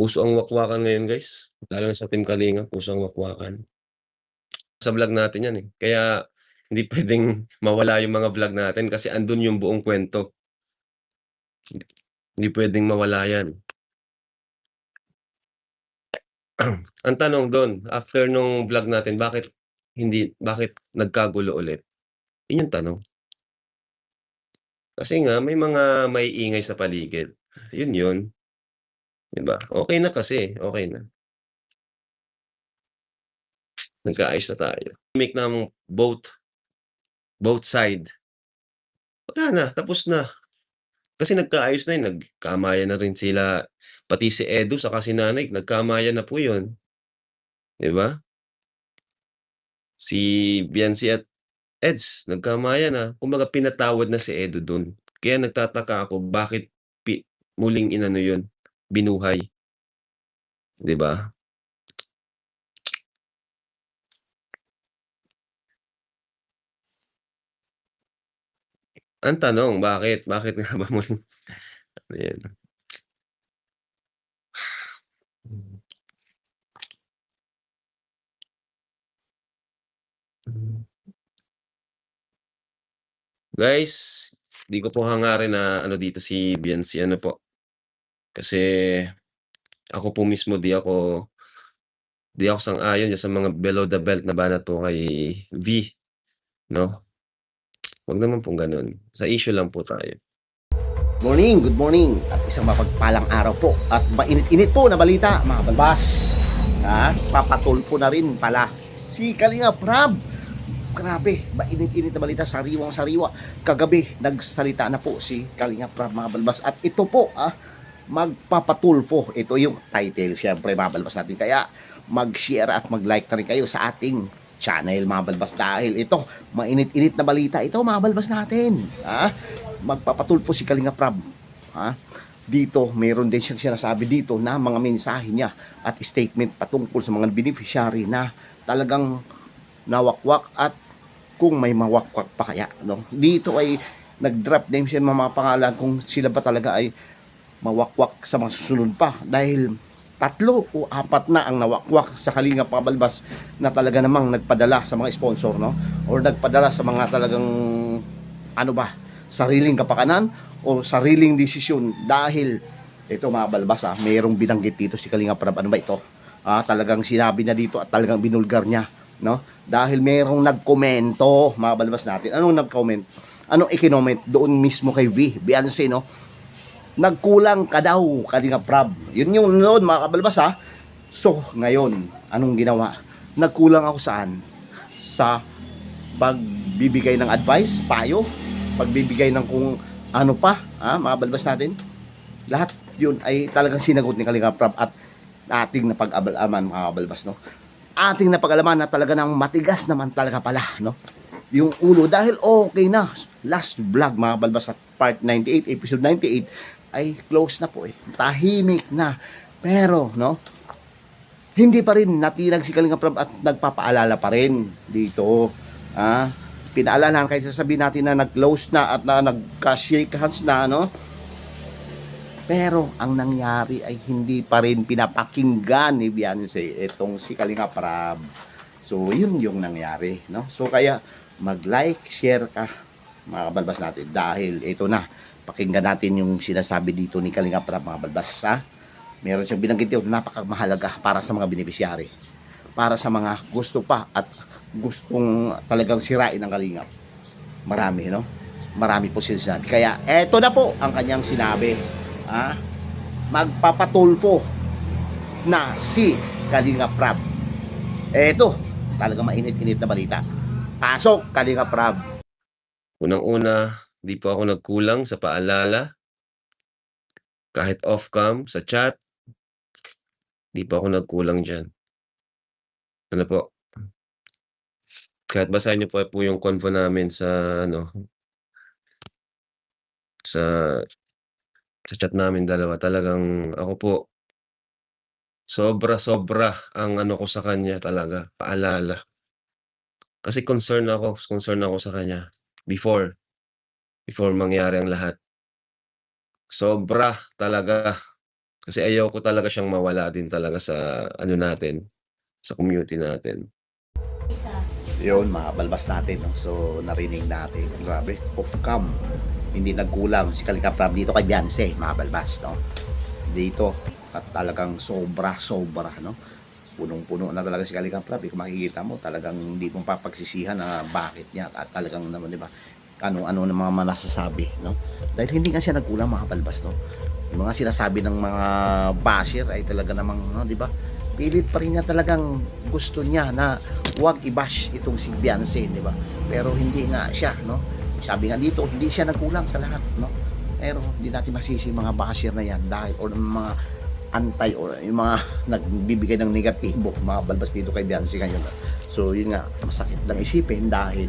Uso ang wakwakan ngayon guys, lalo na sa Team Kalingap uso ang wakwakan. Sa vlog natin 'yan, eh, kaya hindi puwedeng mawala yung mga vlog natin kasi andun yung buong kuwento. Hindi puwedeng mawala 'yan. Ang tanong dun, after nung vlog natin bakit nagkagulo ulit? Yun yung tanong. Kasi nga may mga maiingay sa paligid, yun, 'di ba? Okey na kasi, okey na. Nagkaayos na tayo. Make ng both side, wala na, tapos na. Kasi nagkaayos na yun, nagkamayan na rin sila, pati si Edu saka si Nanay nagkamayan na po yun, 'di ba? Si Biancy at Eds nagkamayan na, kumbaga pinatawad na si Edu dun. Kaya nagtataka ako bakit muling inano yun, binuhay, 'di ba? Ang tanong bakit? Bakit nga ba muling ayan. Guys, di ko po hangarin na ano dito si Biancy ano po, kasi ako po mismo di ako sang-ayon diyan sa mga below the belt na banat po kay V, 'no? Wag naman pong gano'n, sa issue lang po tayo. Good morning at isang mapagpalang araw po at mainit-init po na balita mga balbas. Papatulpo na rin pala si Kalinga Prab. Grabe, mainit-init na balita, sariwang-sariwa. Kagabi nagsalita na po si Kalinga Prab mga balbas at ito po magpapatulpo. Ito yung title syempre mga balbas natin. Kaya mag-share at mag-like na rin kayo sa ating channel mga balbas dahil ito mainit-init na balita ito mga balbas natin. Magpapatulpo si Kalinga Prab. Dito, mayroon din siyang sinasabi dito na mga mensahe niya at statement patungkol sa mga beneficiary na talagang nawakwak at kung may mawakwak pa kaya. No? Dito ay nag-drop name siya mga pangalan kung sila ba talaga ay mawakwak sa mga susunod pa dahil 3 o 4 na ang nawakwak sa Kalinga Pabalbas na talaga namang nagpadala sa mga sponsor, no? Or nagpadala sa mga talagang sariling kapakanan o sariling desisyon dahil ito mga balbas mayroong binanggit dito si Kalinga Prab. Ano ba ito? Talagang sinabi na dito at talagang binulgar niya, no? Dahil mayroong nagkomento mga balbas natin. Anong nagcomment? Anong i-comment doon mismo kay Biancy, no? Nagkulang ka daw Kalinga Prab. Yun yung noon mga kabalbas So ngayon, anong ginawa? Nagkulang ako saan? Sa pagbibigay ng advice, payo, pagbibigay ng kung ano pa, mga balbas natin. Lahat yun ay talagang sinagot ni Kalinga Prab at ating napag-alaman mga balbas, no? Ating napag-alaman na talaga ng matigas naman talaga pala, no? Yung ulo dahil okay na. Last vlog mga balbas at part 98, episode 98 ay close na po tahimik na. Pero, no? Hindi pa rin natinag si Kalinga Prab at nagpapaalala pa rin dito. Pinaalalahan kahit sasabihin natin na nag-close na at na nagka-shake hands na, no? Pero ang nangyari ay hindi pa rin pinapakinggan ni Biancy itong si Kalinga Prab. So yun yung nangyari, no? So kaya mag-like, share ka mga kabalbas natin dahil ito na, pakinggan natin yung sinasabi dito ni Kalinga Prab mga balbas. Meron siyang binanggit dito napakamahalaga para sa mga beneficiary, para sa mga gusto pa at gustong talagang sirain ang Kalingap. Marami, no? Marami po sinasabi. Kaya eto na po ang kanyang sinabi. Magpapatulfo na si Kalinga Prab. Eto, talagang mainit-init na balita. Pasok Kalinga Prab. Unang-una, di po ako nagkulang sa paalala. Kahit off-cam, sa chat, di po ako nagkulang diyan. Ano po? Kahit basahin niyo po yung convo namin sa sa chat namin dalawa, talagang ako po, sobra-sobra ang ano ko sa kanya talaga, paalala. Kasi concern ako sa kanya before mangyari ang lahat. Sobra talaga. Kasi ayaw ko talaga siyang mawala din talaga sa ano natin, sa community natin. Yun, mga balbas natin, no? So, narinig natin. Grabe, off cam. Hindi nagkulang si Kalinga Prab dito kay Beyonce, mga balbas, no? Dito, at talagang sobra, no? Punong-puno na talaga si Kalinga Prab. Kung makikita mo, talagang hindi mo papagsisihan na bakit niya. At talagang naman, di ba? Ano na mga nasasabi, no? Dahil hindi nga siya nagkulang, mga balbas, no? Yung mga sinasabi ng mga basher ay talaga namang, no, di ba? Pilit pa rin niya talagang gusto niya na huwag i-bash itong si Beyonce, di ba? Pero hindi nga siya, no? Sabi nga dito, hindi siya nagkulang sa lahat, no? Pero hindi natin masisi mga basher na yan dahil o mga anti o yung mga nagbibigay ng negatibo, mga balbas dito kay Beyonce ngayon. So yun nga, masakit lang isipin dahil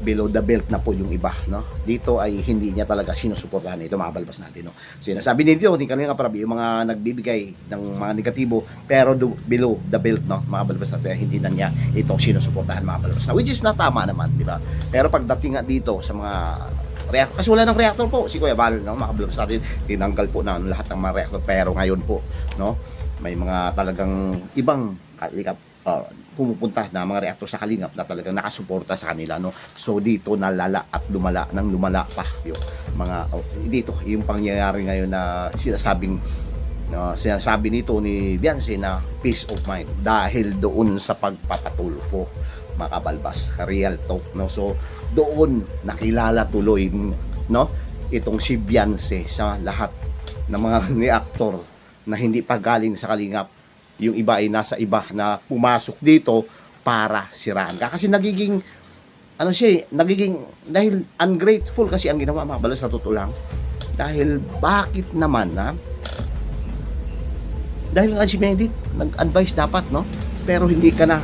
below the belt na po yung iba, no? Dito ay hindi niya talaga sinusuportahan ito, mga balbas natin, no? So sinasabi nito ni Kalinga Prab, yung mga nagbibigay ng mga negatibo pero below the belt, no, mga balbas natin, hindi na niya ito sinusuportahan, mga balbas na, which is na tama naman, di ba? Pero pagdating nga dito sa mga reactor, kasi wala ng reactor po si Kuya Val, no, mga balbas natin, tinanggal po na lahat ng mga reactor, pero ngayon po, no, may mga talagang ibang Kalingap pumupunta na mga reaktor sa Kalingap na talagang nakasuporta sa kanila, no. So dito nalala at lumala pa yung mga dito yung pangyayari ngayon na sinasabi nito ni Beyonce na peace of mind dahil doon sa pagpapatulfo, mga kabalbas, real talk, no. So doon nakilala tuloy, no, itong si Beyonce sa lahat ng mga reaktor na hindi pa galing sa Kalingap. Yung iba ay nasa iba na pumasok dito para siraan ka. Kasi nagiging, ano siya, nagiging, dahil ungrateful kasi ang ginawa, mga balas, sa totoo lang. Dahil, bakit naman, ha? Dahil nga si Medit, nag-advise dapat, no? Pero hindi ka na,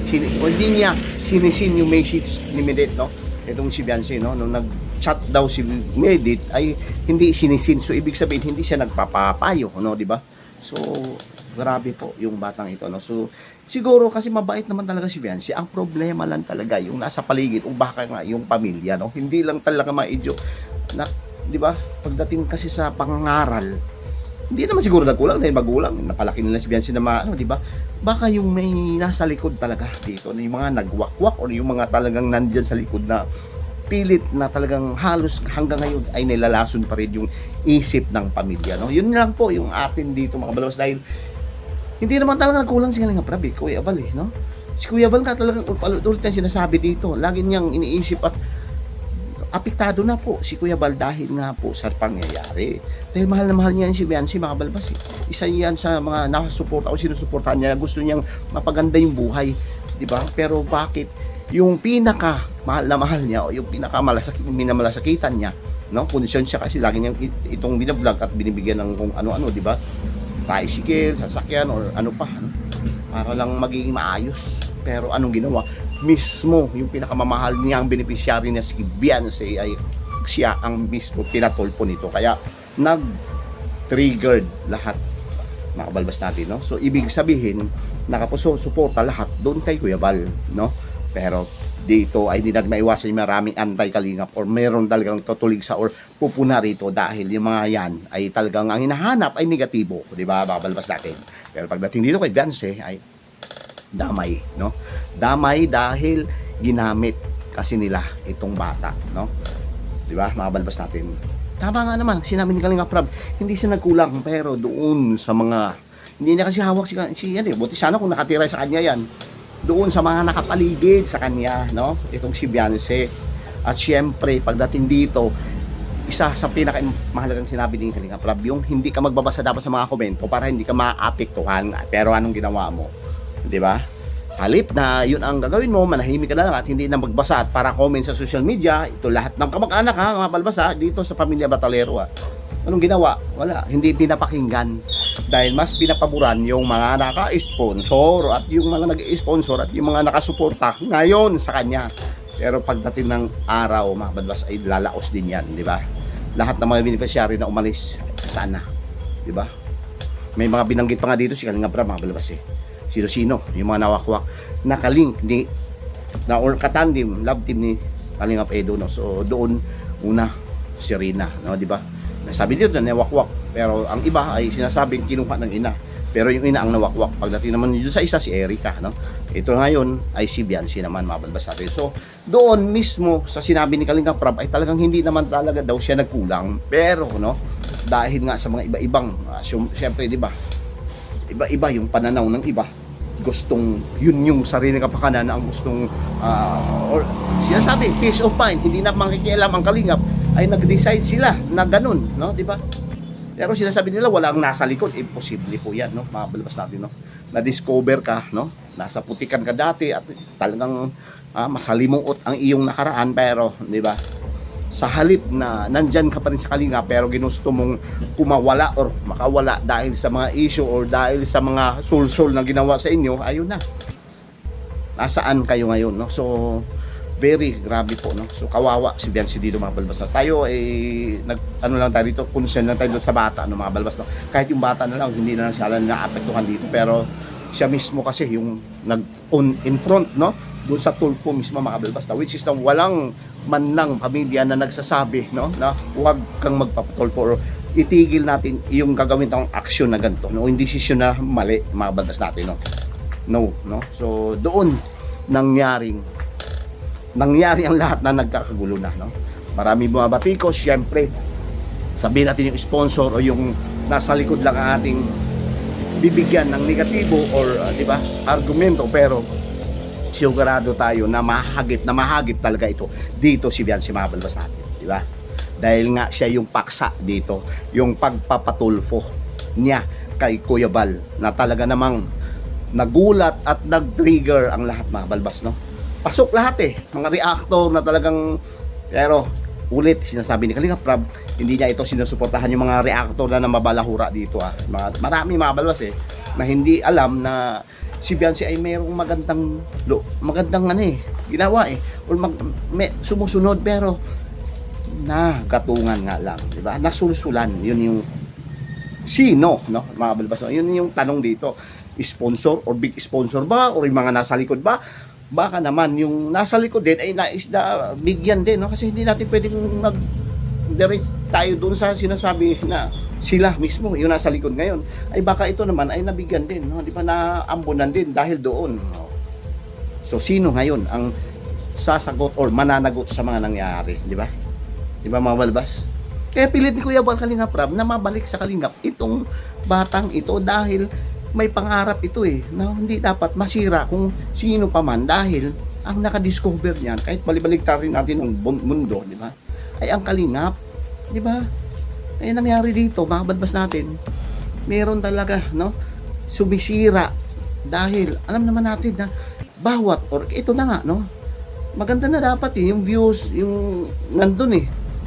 hindi niya sinisin yung message ni Medit, no? Itong si Beyonce, no? Nung nag-chat daw si Medit, ay hindi sinisin. So, ibig sabihin, hindi siya nagpapapayo, no? Diba? So, grabe po yung batang ito, no. So siguro kasi mabait naman talaga si Beyonce. Ang problema lang talaga yung nasa paligid o baka nga yung pamilya, no. Hindi lang talaga maidyo na, di ba? Pagdating kasi sa pangangaral, hindi naman siguro nagkulang dahil magulang, napalaki nila si Beyonce na ano, di ba? Baka yung may nasa likod talaga dito, yung mga nagwakwak o yung mga talagang nandiyan sa likod na pilit na talagang halos hanggang ngayon ay nilalason pa rin yung isip ng pamilya, no. Yun lang po yung atin dito, mga balwas, dahil hindi naman talaga nagkulang si Kalinga Prab, Kuya Val, no? Si Kuya Val nga talagang ulit na sinasabi dito. Lagi niyang iniisip at apektado na po si Kuya Val dahil nga po sa pangyayari. Dahil mahal na mahal niya si Beyonce, mga balbas. Isa yan sa mga nakasuporta o sinusuportahan niya. Gusto niyang mapaganda yung buhay, di ba? Pero bakit yung pinaka mahal niya o yung pinaka minamalasakitan niya, no? Kondisyon siya kasi lagi niyang itong binablog at binibigyan ng kung ano-ano, di ba? Tricycle, sasakyan, or ano pa, no? Para lang magiging maayos. Pero anong ginawa? Mismo yung pinakamamahal niya, ang beneficiary niya si Beyonce, ay siya ang mismo pinatulpo nito. Kaya nag-triggered lahat, mga balbas natin, no? So ibig sabihin, nakapuso-suporta lahat doon kay Kuya Val, no? Pero dito ay hindi natin maiwasan yung maraming anti-Kalingap or meron talagang tutulig sa or pupuna rito dahil yung mga yan ay talagang ang hinahanap ay negatibo, di ba, babalbas natin. Pero pagdating dito kay Beyonce ay damay, no? Damay dahil ginamit kasi nila itong bata, no? Di ba, mga balbas natin. Tama nga naman, sinabi ni Kalinga Prab, hindi siya nagkulang, pero doon sa mga hindi na kasi hawak si yan, buti sana kung nakatira sa kanya yan, doon sa mga nakapaligid sa kanya, no? Itong si Beyonce. At syempre, pagdating dito, isa sa pinakamahalagang sinabi ni Kalinga Prab, yung hindi ka magbabasa dapat sa mga komento para hindi ka maapektuhan. Pero anong ginawa mo? 'Di ba? Sa halip na yun ang gagawin mo, manahimik ka na lang at hindi na magbasa at para comment sa social media, ito lahat ng kamag-anak, ha, mga balbasa, dito sa pamilya Batalero, ha. Anong ginawa? Wala, hindi pinapakinggan dahil mas pinapaboran yung mga naka-sponsor at yung mga nag-sponsor at yung mga nakasuporta ngayon sa kanya. Pero pagdating ng araw, mga balbas, ay lalaos din yan, di ba? Lahat ng mga beneficiary na umalis, sana, di ba? May mga binanggit pa nga dito si Kalinga Prab, mga balbas, sino-sino, yung mga nawakwak, nakalink ni na or katandim, love team ni Kalinga Edo, no? So doon una si Rina, no, di ba? Sabi dito na nawakwak, pero ang iba ay sinasabing kinuha ng ina. Pero yung ina ang nawakwak. Pagdating naman dito sa isa, si Erica, no? Ito ngayon ay si Biancy naman, mabalbas natin. So, doon mismo sa sinabi ni Kalinga Prab ay talagang hindi naman talaga daw siya nagkulang. Pero, no, dahil nga sa mga iba-ibang, syempre, di ba, iba-iba yung pananaw ng iba. Gustong, yun yung sarili kapakanan ang gustong, or sinasabi, peace of mind, hindi na makikialam ang Kalingap, ay nag-decide sila na ganun, no, di ba? Pero sinasabi nila walang nasa likod, imposible po yan, no, mabalabas natin, no, na-discover ka, no, nasa putikan ka dati at talagang masalimuot ang iyong nakaraan, pero, di ba, sa halip na nandyan ka pa rin sa Kalinga pero ginusto mong kumawala or makawala dahil sa mga issue or dahil sa mga sul-sul na ginawa sa inyo, ayun na, nasaan kayo ngayon, no? So very grabe po, no? So kawawa si Biancy dito, mga balbas, na tayo ay ano lang tayo dito, concern lang tayo sa bata, no, mga balbas, no? Kahit yung bata na lang hindi na lang siya naapektuhan dito, pero siya mismo kasi yung nag-on in front, no, doon sa tulpo mismo, mga balbas, na which is na walang man lang pamilya na nagsasabi, no, na huwag kang magpapatulpo or itigil natin yung gagawin tayong aksyon na ganito, no, yung desisyon na mali, mga balbas natin, no, so doon nangyari ang lahat na nagkakagulo na, no. Marami mga batikos, syempre sabihin natin yung sponsor o yung nasa likod lang ang ating bibigyan ng negatibo or di ba, argumento, pero sigurado tayo na mahagip talaga ito dito si Biancy, mga balbas natin, di ba? Dahil nga siya yung paksa dito, yung pagpapatulfo niya kay Kuya Val, na talaga namang nagulat at nag-trigger ang lahat, mga balbas, no? Pasok lahat mga reactor na talagang, pero ulit sinasabi ni Kalinga Prab, hindi niya ito sinusuportahan yung mga reactor na mabalahura dito, marami, mga balbas, na hindi alam na si Biancy ay mayroong magandang ginawa or sumusunod, pero nagatungan nga lang, di ba? Nasulsulan, yun yung sino, no, mga balbas, no? Yun yung tanong dito, sponsor or big sponsor ba or yung mga nasa likod ba? Baka naman yung nasa likod din ay bigyan din, no? Kasi hindi natin pwedeng tayo doon sa sinasabi na sila mismo yung nasa likod ngayon, ay baka ito naman ay nabigyan din, no? Di ba, naambunan din dahil doon, no? So sino ngayon ang sasagot or mananagot sa mga nangyari, di ba? Di ba, mga balbas? Kaya pilit ni Kuya Val Kalinga Prab na mabalik sa Kalingap itong batang ito dahil may pangarap ito na hindi dapat masira kung sino pa man, dahil ang nakadiscover niyan, kahit balibaligtad rin natin ng mundo, di ba, ay ang Kalingap, di ba? Ay nangyari dito, mga balbas natin, meron talaga, no, sumisira dahil alam naman natin na bawat, or ito na nga, no, maganda na dapat yung views, yung nandun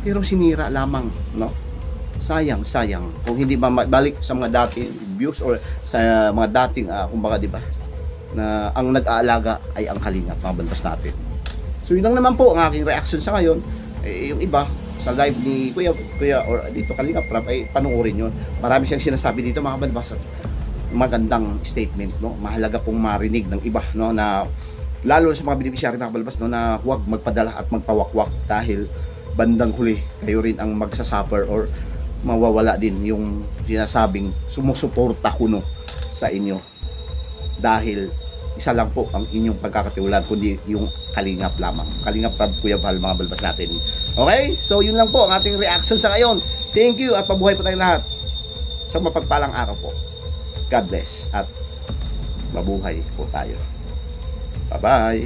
pero sinira lamang, no. Sayang kung hindi balik sa mga dating views or sa mga dating kumbaga, di ba, na ang nag-aalaga ay ang Kalingap, mga balbas natin. So yun lang naman po ang aking reaction sa ngayon. Yung iba sa live ni Kuya or dito Kalinga Prab ay panoorin yun. Marami siyang sinasabi dito, mga balbas, magandang statement, no. Mahalaga pong marinig ng iba, no, na lalo sa mga beneficiary, mga balbas, no, na huwag magpadala at magpawakwak dahil bandang huli kayo rin ang magsasuffer or mawawala din yung sinasabing sumusuporta kuno sa inyo, dahil isa lang po ang inyong pagkakatiwalaan, kundi yung Kalingap lamang. Kalingap Prab, Kuya Val, mga balbas natin. Okay, so yun lang po ang ating reaction sa ngayon. Thank you at mabuhay po tayong lahat sa mapagpalang araw po. God bless at mabuhay po tayo. Bye bye.